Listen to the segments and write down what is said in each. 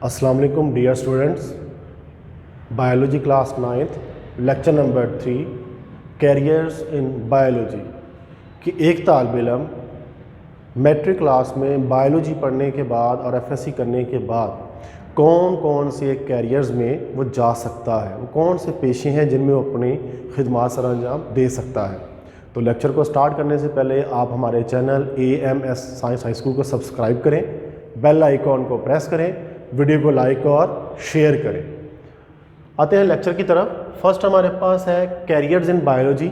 अस्सलाम वालेकुम dear students, biology class 9th lecture number 3 careers in biology कि एक तालिब इल्म मैट्रिक क्लास में बायोलॉजी पढ़ने के बाद और एफएससी करने के बाद कौन कौन से कैरियर्स में वो जा सकता है, वो कौन से पेशे हैं जिनमें वो अपनी खिदमत सर अंजाम दे सकता है। तो लेक्चर को स्टार्ट करने से पहले आप हमारे channel AMS science high school को सब्सक्राइब करें, बेल आइकॉन को प्रेस करें, वीडियो को लाइक और शेयर करें। आते हैं लेक्चर की तरफ। फर्स्ट हमारे पास है कैरियर्स इन बायोलॉजी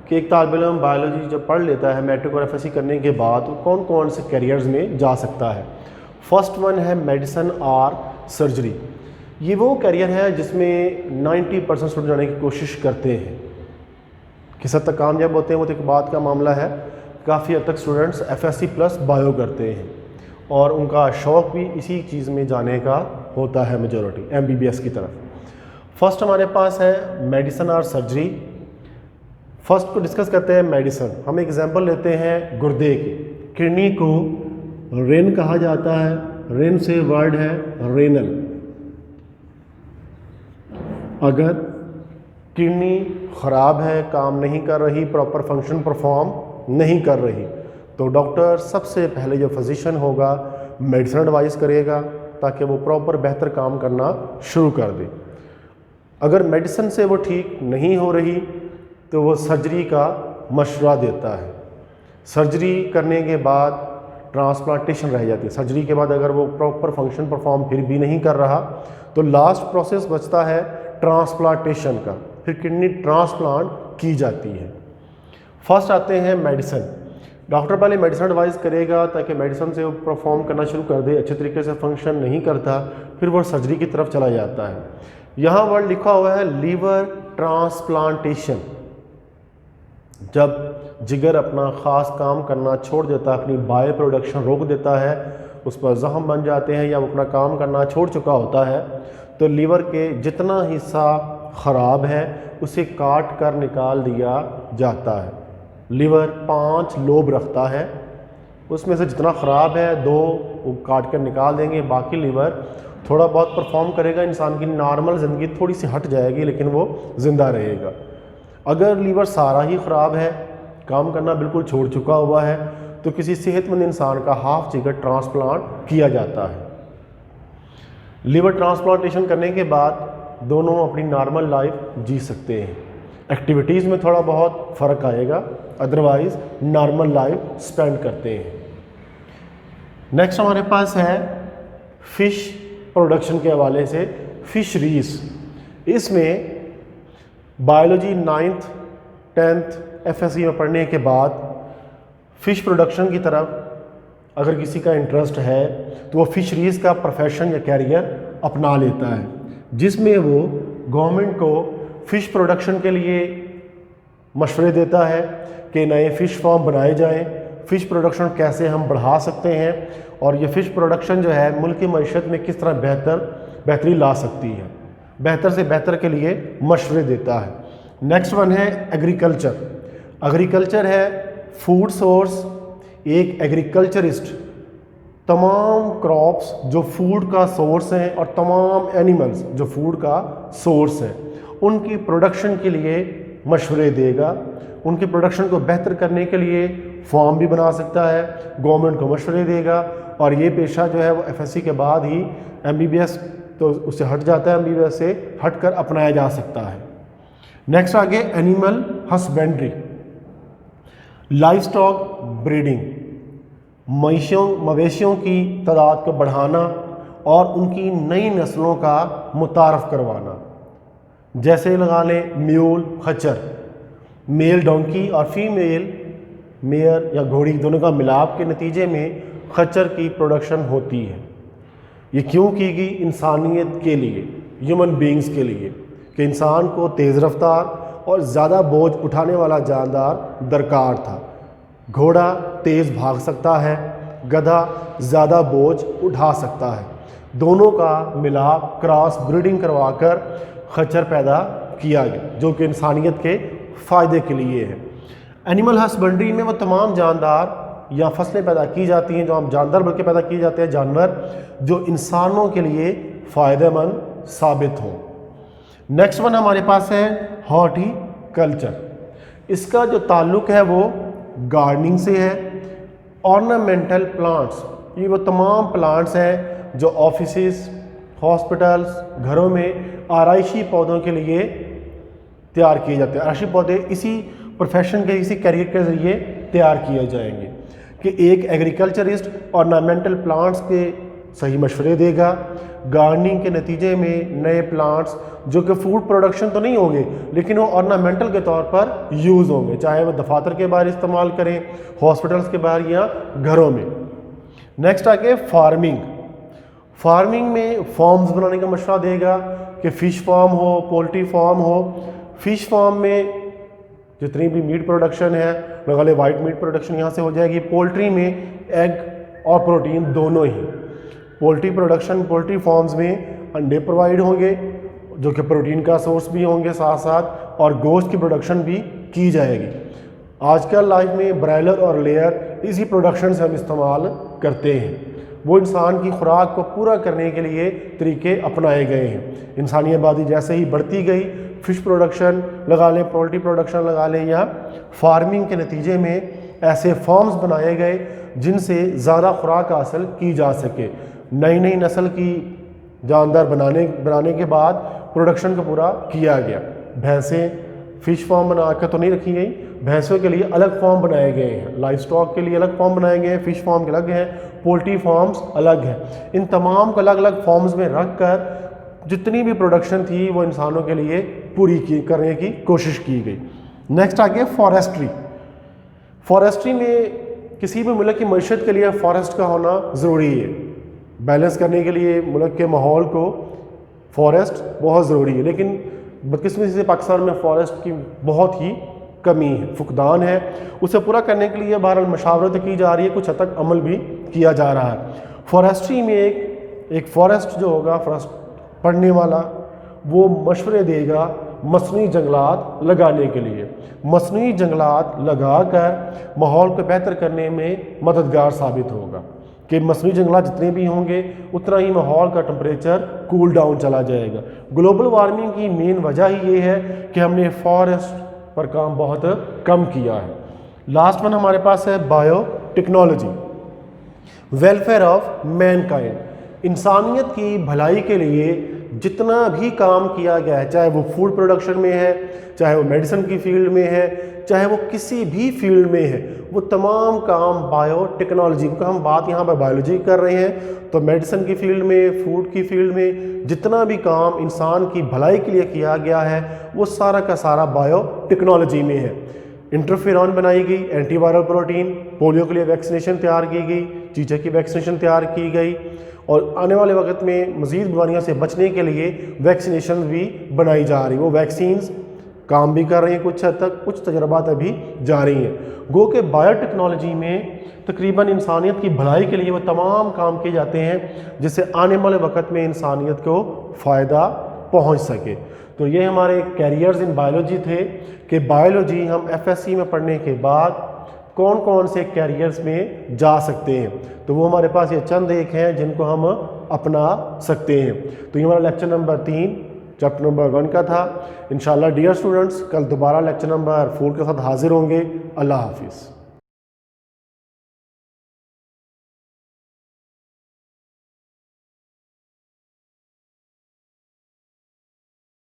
कि एक तालिब इल्म बायोलॉजी जब पढ़ लेता है मैट्रिक और एफएससी करने के बाद तो कौन कौन से कैरियर्स में जा सकता है। फर्स्ट वन है मेडिसिन और सर्जरी। ये वो कैरियर है जिसमें 90% स्टूडेंट जाने की कोशिश करते हैं। किस हद तक कामयाब होते हैं वो तो एक बात का मामला है। काफ़ी हद तक स्टूडेंट्स एफएससी प्लस बायो करते हैं और उनका शौक़ भी इसी चीज़ में जाने का होता है, मेजॉरिटी MBBS की तरफ। फर्स्ट हमारे पास है मेडिसिन और सर्जरी। फर्स्ट को डिस्कस करते हैं मेडिसिन। हम एग्जांपल लेते हैं गुर्दे की। किडनी को रेन कहा जाता है, रेन से वर्ड है रेनल। अगर किडनी ख़राब है, काम नहीं कर रही, प्रॉपर फंक्शन परफॉर्म नहीं कर रही, तो डॉक्टर सबसे पहले जो फिजिशियन होगा मेडिसिन एडवाइस करेगा ताकि वो प्रॉपर बेहतर काम करना शुरू कर दे। अगर मेडिसिन से वो ठीक नहीं हो रही तो वो सर्जरी का मशवरा देता है। सर्जरी करने के बाद ट्रांसप्लांटेशन रह जाती है। सर्जरी के बाद अगर वो प्रॉपर फंक्शन परफॉर्म फिर भी नहीं कर रहा तो लास्ट प्रोसेस बचता है ट्रांसप्लांटेशन का, फिर किडनी ट्रांसप्लांट की जाती है। फर्स्ट आते हैं मेडिसिन। डॉक्टर पहले मेडिसिन एडवाइस करेगा ताकि मेडिसिन से वो परफॉर्म करना शुरू कर दे, अच्छे तरीके से फंक्शन नहीं करता फिर वो सर्जरी की तरफ चला जाता है। यहाँ वर्ड लिखा हुआ है लीवर ट्रांसप्लांटेशन। जब जिगर अपना ख़ास काम करना छोड़ देता है, अपनी बायो प्रोडक्शन रोक देता है, उस पर जख्म बन जाते हैं या वो अपना काम करना छोड़ चुका होता है, तो लीवर के जितना हिस्सा ख़राब है उसे काट कर निकाल दिया जाता है। लीवर 5 लोब रखता है, उसमें से जितना ख़राब है 2 वो काट कर निकाल देंगे, बाकी लीवर थोड़ा बहुत परफॉर्म करेगा, इंसान की नॉर्मल ज़िंदगी थोड़ी सी हट जाएगी लेकिन वो ज़िंदा रहेगा। अगर लीवर सारा ही ख़राब है, काम करना बिल्कुल छोड़ चुका हुआ है, तो किसी सेहतमंद इंसान का हाफ जिगर ट्रांसप्लांट किया जाता है। लीवर ट्रांसप्लांटेशन करने के बाद दोनों अपनी नॉर्मल लाइफ जी सकते हैं। एक्टिविटीज़ में थोड़ा बहुत फ़र्क आएगा, अदरवाइज़ नॉर्मल लाइफ स्पेंड करते हैं। नेक्स्ट हमारे पास है फ़िश प्रोडक्शन के हवाले से फिशरीज। इसमें बायोलॉजी 9th 10th एफएससी में पढ़ने के बाद फ़िश प्रोडक्शन की तरफ अगर किसी का इंटरेस्ट है तो वो फिशरीज़ का प्रोफेशन या कैरियर अपना लेता है, जिसमें वो गवर्नमेंट को फ़िश प्रोडक्शन के लिए मशवरे देता है कि नए फ़िश फार्म बनाए जाएं, फ़िश प्रोडक्शन कैसे हम बढ़ा सकते हैं और ये फ़िश प्रोडक्शन जो है मुल्क की मईशत में किस तरह बेहतरी ला सकती है, बेहतर से बेहतर के लिए मशवरे देता है। नेक्स्ट वन है एग्रीकल्चर। एग्रीकल्चर है फूड सोर्स। एक एग्रीकल्चरिस्ट तमाम क्रॉप्स जो फूड का सोर्स हैं और तमाम एनिमल्स जो फूड का सोर्स हैं उनकी प्रोडक्शन के लिए मशवरे देगा। उनकी प्रोडक्शन को बेहतर करने के लिए फॉर्म भी बना सकता है, गवर्नमेंट को मशवरे देगा और ये पेशा जो है वो एफएससी के बाद ही MBBS तो उससे हट जाता है, MBBS से हट कर अपनाया जा सकता है। नेक्स्ट आगे animal husbandry, live stock breeding, मवेशियों की तादाद को बढ़ाना और उनकी नई नस्लों का मुतारफ़ करवाना। जैसे लगा लें म्यूल खच्चर, मेल डोंकी और फीमेल मेयर या घोड़ी दोनों का मिलाप के नतीजे में खच्चर की प्रोडक्शन होती है। ये क्यों की गई? इंसानियत के लिए, ह्यूमन बींग्स के लिए, कि इंसान को तेज़ रफ्तार और ज़्यादा बोझ उठाने वाला जानदार दरकार था। घोड़ा तेज़ भाग सकता है, गधा ज़्यादा बोझ उठा सकता है। दोनों का मिलाप क्रॉस ब्रीडिंग करवाकर खच्चर पैदा किया गया जो कि इंसानियत के फ़ायदे के लिए है। एनिमल हस्बेंड्री में वो तमाम जानदार या फसलें पैदा की जाती हैं, जो हम जानवर बल्कि पैदा किए जाते हैं, जानवर जो इंसानों के लिए फ़ायदेमंद साबित हों। नेक्स्ट वन हमारे पास है हॉर्टिकल्चर। इसका जो ताल्लुक़ है वो गार्डनिंग से है। ऑर्नामेंटल प्लांट्स, ये वो तमाम प्लांट्स हैं जो ऑफिसेस, हॉस्पिटल्स, घरों में आराइशी पौधों के लिए तैयार किए जाते हैं। आराइशी पौधे इसी प्रोफेशन के, इसी करियर के ज़रिए तैयार किए जाएंगे कि एक एग्रीकल्चरिस्ट ऑर्नामेंटल प्लांट्स के सही मशवरे देगा। गार्डनिंग के नतीजे में नए प्लांट्स जो कि फूड प्रोडक्शन तो नहीं होंगे लेकिन वो ऑर्नामेंटल के तौर पर यूज़ होंगे, चाहे वो दफातर के बाहर इस्तेमाल करें, हॉस्पिटल्स के बाहर या घरों में। नेक्स्ट आके फार्मिंग। फार्मिंग में फार्म्स बनाने का मशवरा देगा कि फ़िश फार्म हो, पोल्ट्री फार्म हो। फ़िश फार्म में जितनी भी मीट प्रोडक्शन है, लगा वाइट मीट प्रोडक्शन यहाँ से हो जाएगी। पोल्ट्री में एग और प्रोटीन दोनों ही। पोल्ट्री प्रोडक्शन, पोल्ट्री फार्म्स में अंडे प्रोवाइड होंगे जो कि प्रोटीन का सोर्स भी होंगे साथ साथ, और गोश्त की प्रोडक्शन भी की जाएगी। आजकल लाइफ में ब्रायलर और लेयर इसी प्रोडक्शन से हम इस्तेमाल करते हैं। वो इंसान की खुराक को पूरा करने के लिए तरीके अपनाए गए हैं। इंसानी आबादी जैसे ही बढ़ती गई, फ़िश प्रोडक्शन लगा लें, पोल्ट्री प्रोडक्शन लगा लें, या फार्मिंग के नतीजे में ऐसे फार्म्स बनाए गए जिनसे ज़्यादा खुराक हासिल की जा सके। नई नई नस्ल की जानदार बनाने के बाद प्रोडक्शन को पूरा किया गया। भैंसें फ़िश फार्म बना कर तो नहीं रखी गई, भैंसों के लिए अलग फार्म बनाए गए हैं, लाइव स्टॉक के लिए अलग फार्म बनाए गए हैं, फ़िश फार्म के अलग हैं, पोल्ट्री फार्म्स अलग हैं। इन तमाम को अलग अलग फार्म्स में रख कर जितनी भी प्रोडक्शन थी वो इंसानों के लिए पूरी करने की कोशिश की गई। नेक्स्ट आगे फॉरेस्ट्री। फॉरेस्ट्री में किसी भी मुल्क की मईशत के लिए फॉरेस्ट का होना ज़रूरी है। बैलेंस करने के लिए मुल्क के माहौल को फॉरेस्ट बहुत ज़रूरी है, लेकिन बदकिस्मती से पाकिस्तान में फ़ॉरेस्ट की बहुत ही कमी है, फुकदान है। उसे पूरा करने के लिए बहरहाल मशावरत की जा रही है, कुछ हद तक अमल भी किया जा रहा है। फॉरेस्ट्री में एक फॉरेस्ट जो होगा, फॉरेस्ट पढ़ने वाला, वो मशवरे देगा मसनूई जंगलात लगाने के लिए। मसनूई जंगलात लगा कर माहौल को बेहतर करने में मददगार साबित होगा कि मसनूई जंगलात जितने भी होंगे उतना ही माहौल का टेम्परेचर कूल डाउन चला जाएगा। ग्लोबल वार्मिंग की मेन वजह ही ये है कि हमने फॉरेस्ट पर काम बहुत कम किया है। लास्ट वन हमारे पास है बायोटेक्नोलॉजी। Welfare of Mankind. इंसानियत की भलाई के लिए जितना भी काम किया गया है, चाहे वो फूड प्रोडक्शन में है, चाहे वो मेडिसिन की फील्ड में है, चाहे वो किसी भी फील्ड में है, वो तमाम काम बायोटेक्नोलॉजी, क्योंकि हम बात यहाँ पर बायोलॉजी कर रहे हैं, तो मेडिसिन की फील्ड में, फूड की फील्ड में जितना भी काम इंसान की भलाई के लिए किया गया है वो सारा का सारा बायोटेक्नोलॉजी में है। इंटरफेरॉन बनाई गई, एंटीवायरल प्रोटीन, पोलियो के लिए वैक्सीनेशन तैयार की गई, चीचे की वैक्सीनेशन तैयार की गई, और आने वाले वक्त में मज़ीद बीमारियों से बचने के लिए वैक्सीनेशन भी बनाई जा रही। वो वैक्सीन्स काम भी कर रही हैं कुछ हद तक, कुछ तजर्बात अभी जारी हैं। गो के बायोटेक्नोलॉजी में तकरीबन इंसानियत की भलाई के लिए वो तमाम काम किए जाते हैं जिससे आने वाले वक्त में इंसानियत को फ़ायदा पहुंच सके। तो ये हमारे कैरियर्स इन बायोलॉजी थे कि बायोलॉजी हम FSC में पढ़ने के बाद कौन कौन से कैरियर्स में जा सकते हैं। तो वो हमारे पास ये चंद एक हैं जिनको हम अपना सकते हैं। तो ये हमारा लेक्चर नंबर 3 चैप्टर नंबर 1 का था। इंशाल्लाह डियर स्टूडेंट्स, कल दोबारा लेक्चर नंबर 4 के साथ हाजिर होंगे। अल्लाह हाफिज़।